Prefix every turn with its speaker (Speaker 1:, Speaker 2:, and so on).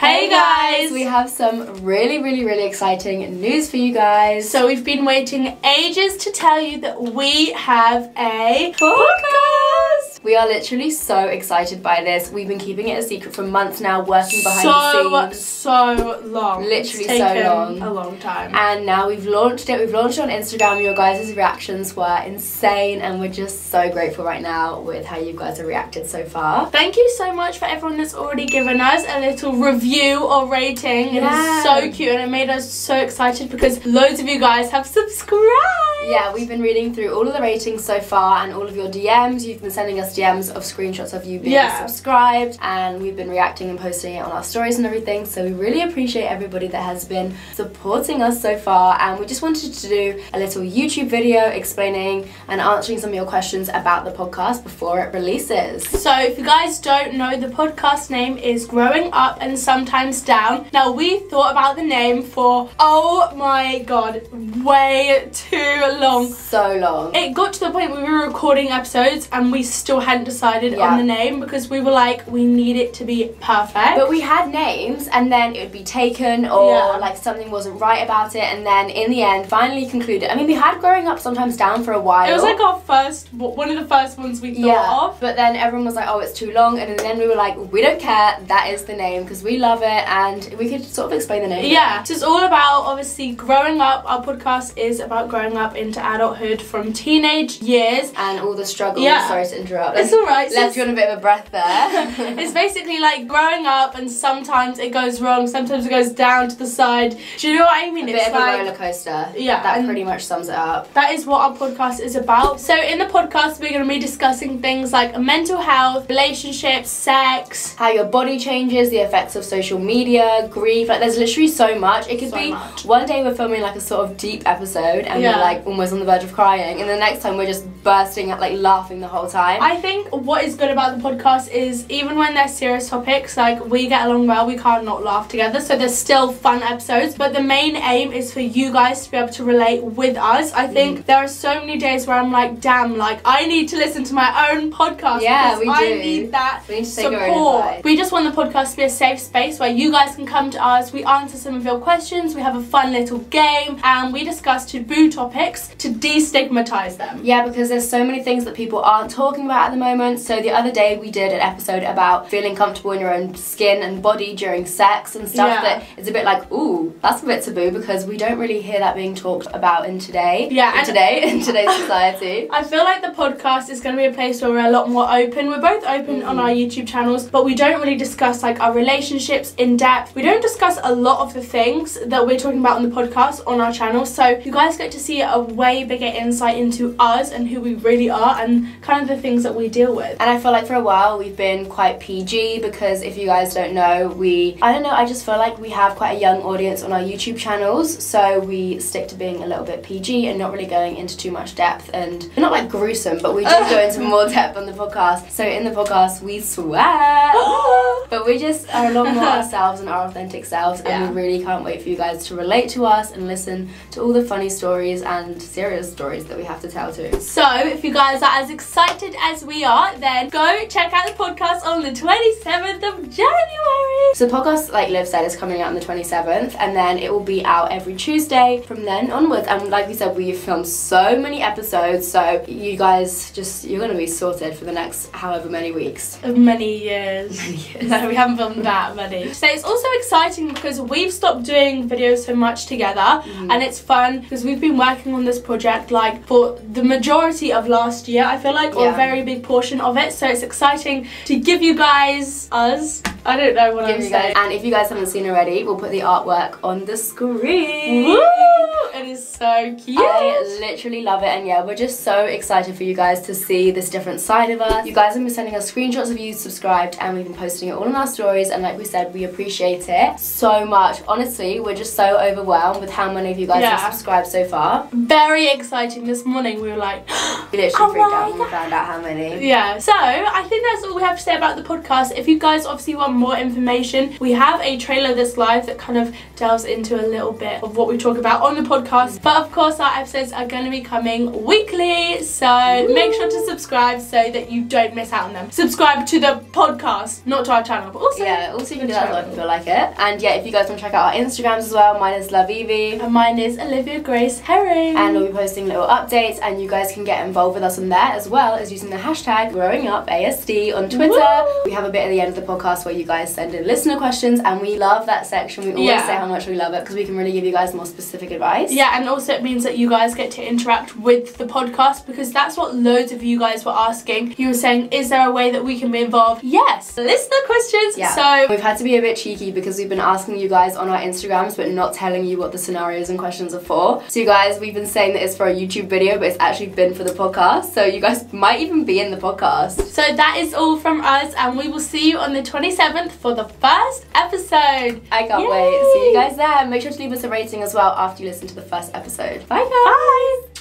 Speaker 1: Hey guys!
Speaker 2: We have some really exciting news for you guys.
Speaker 1: So we've been waiting ages to tell you that we have a podcast!
Speaker 2: We are literally so excited by this. We've been keeping it a secret for months now, working behind the scenes.
Speaker 1: So long.
Speaker 2: Literally so long.
Speaker 1: A long time.
Speaker 2: And now we've launched it. We've launched it on Instagram. Your guys' reactions were insane and we're just so grateful right now with how you guys have reacted so far.
Speaker 1: Thank you so much for everyone that's already given us a little review or rating.
Speaker 2: Yeah.
Speaker 1: It is so cute and it made us so excited because loads of you guys have subscribed.
Speaker 2: Yeah, we've been reading through all of the ratings so far and all of your DMs. You've been sending us DMs of screenshots of you being subscribed, and we've been reacting and posting it on our stories and everything. So we really appreciate everybody that has been supporting us so far, and we just wanted to do a little YouTube video explaining and answering some of your questions about the podcast before it releases.
Speaker 1: So if you guys don't know, the podcast name is Growing Up and Sometimes Down. Now we thought about the name for, oh my god, way too long.
Speaker 2: So long.
Speaker 1: It got to the point where we were recording episodes and we still hadn't decided on the name because we were like, we need it to be perfect.
Speaker 2: But we had names and then it would be taken or like something wasn't right about it, and then in the end finally concluded. I mean, we had Growing Up Sometimes Down for a while.
Speaker 1: It was like our first, one of the first ones we thought of.
Speaker 2: But then everyone was like, oh, it's too long, and then we were like, we don't care, that is the name because we love it, and we could sort of explain the name.
Speaker 1: Yeah, so it's all about obviously growing up. Our podcast is about growing up into adulthood from teenage years
Speaker 2: and all the struggles. Sorry to interrupt.
Speaker 1: It's alright.
Speaker 2: Left you on a bit of a breath there.
Speaker 1: It's basically like growing up, and sometimes it goes wrong, sometimes it goes down to the side. Do you know what I mean?
Speaker 2: A bit of a roller coaster.
Speaker 1: Yeah,
Speaker 2: that pretty much sums it up.
Speaker 1: That is what our podcast is about. So in the podcast we're going to be discussing things like mental health, relationships, sex,
Speaker 2: how your body changes, the effects of social media, grief. Like, there's literally so much. It could be one day we're filming like a sort of deep episode and we're like almost on the verge of crying, and the next time we're just bursting out, like laughing the whole time.
Speaker 1: I think what is good about the podcast is even when there's serious topics, like we get along well, we can't not laugh together, so there's still fun episodes, but the main aim is for you guys to be able to relate with us. I think there are so many days where I'm like, damn, like I need to listen to my own podcast.
Speaker 2: Yeah, we do.
Speaker 1: I need that support. We just want the podcast to be a safe space where you guys can come to us, we answer some of your questions, we have a fun little game, and we discuss taboo topics to destigmatize them.
Speaker 2: Yeah, because there's so many things that people aren't talking about at the moment. So the other day we did an episode about feeling comfortable in your own skin and body during sex and stuff that is a bit like, ooh, that's a bit taboo, because we don't really hear that being talked about in today's society.
Speaker 1: I feel like the podcast is going to be a place where we're a lot more open. We're both open on our YouTube channels, but we don't really discuss like our relationships in depth. We don't discuss a lot of the things that we're talking about on the podcast on our channel, so you guys get to see a way bigger insight into us and who we really are and kind of the things that we deal with.
Speaker 2: And I feel like for a while we've been quite PG, because if you guys don't know, I just feel like we have quite a young audience on our YouTube channels, so we stick to being a little bit PG and not really going into too much depth, and we're not like gruesome, but we do go into more depth on the podcast. So in the podcast we swear, but we just are a lot more ourselves and our authentic selves, and we really can't wait for you guys to relate to us and listen to all the funny stories and serious stories that we have to tell too.
Speaker 1: So if you guys are as excited as we are, then go check out the podcast on the 27th of January.
Speaker 2: So the podcast, like Liv said, is coming out on the 27th, and then it will be out every Tuesday from then onwards. And like we said, we've filmed so many episodes, so you guys you're gonna be sorted for the next however many weeks.
Speaker 1: Many years. No, we haven't filmed that many. So it's also exciting because we've stopped doing videos so much together, and it's fun because we've been working on this project like for the majority of last year, I feel like, or a very big portion of it. So it's exciting to give you guys I don't know what I'm saying.
Speaker 2: And if you guys haven't seen already, we'll put the artwork on the screen.
Speaker 1: Woo! It is so cute.
Speaker 2: I literally love it, and yeah, we're just so excited for you guys to see this different side of us. You guys have been sending us screenshots of you subscribed, and we've been posting it all on our stories, and like we said, we appreciate it so much. Honestly, we're just so overwhelmed with how many of you guys have subscribed so far.
Speaker 1: Very exciting. This morning we were like,
Speaker 2: we literally freaked out when we found out how many.
Speaker 1: Yeah, so I think that's all we have to say about the podcast. If you guys obviously want more information, we have a trailer that's live that kind of delves into a little bit of what we talk about on on the podcast. But of course our episodes are going to be coming weekly, so make sure to subscribe so that you don't miss out on them. Subscribe to the podcast, not to our channel, but also
Speaker 2: also you can do that if you feel like it. And yeah, if you guys want to check out our Instagrams as well, mine is Lovevie
Speaker 1: and mine is Olivia Grace Herring,
Speaker 2: and we'll be posting little updates, and you guys can get involved with us on there as well as using the hashtag GrowingUpASD on Twitter. Woo! We have a bit at the end of the podcast where you guys send in listener questions, and we love that section. We always say how much we love it because we can really give you guys more specific advice.
Speaker 1: Yeah, and also it means that you guys get to interact with the podcast, because that's what loads of you guys were asking. You were saying, is there a way that we can be involved? Yes, listener questions.
Speaker 2: Yeah.
Speaker 1: So
Speaker 2: we've had to be a bit cheeky because we've been asking you guys on our Instagrams but not telling you what the scenarios and questions are for. So you guys, we've been saying that it's for a YouTube video, but it's actually been for the podcast, so you guys might even be in the podcast.
Speaker 1: So that is all from us, and we will see you on the 27th for the first episode.
Speaker 2: I can't wait. See you guys there. Make sure to leave us a rating as well after you listen to the first episode. Bye guys.
Speaker 1: Bye.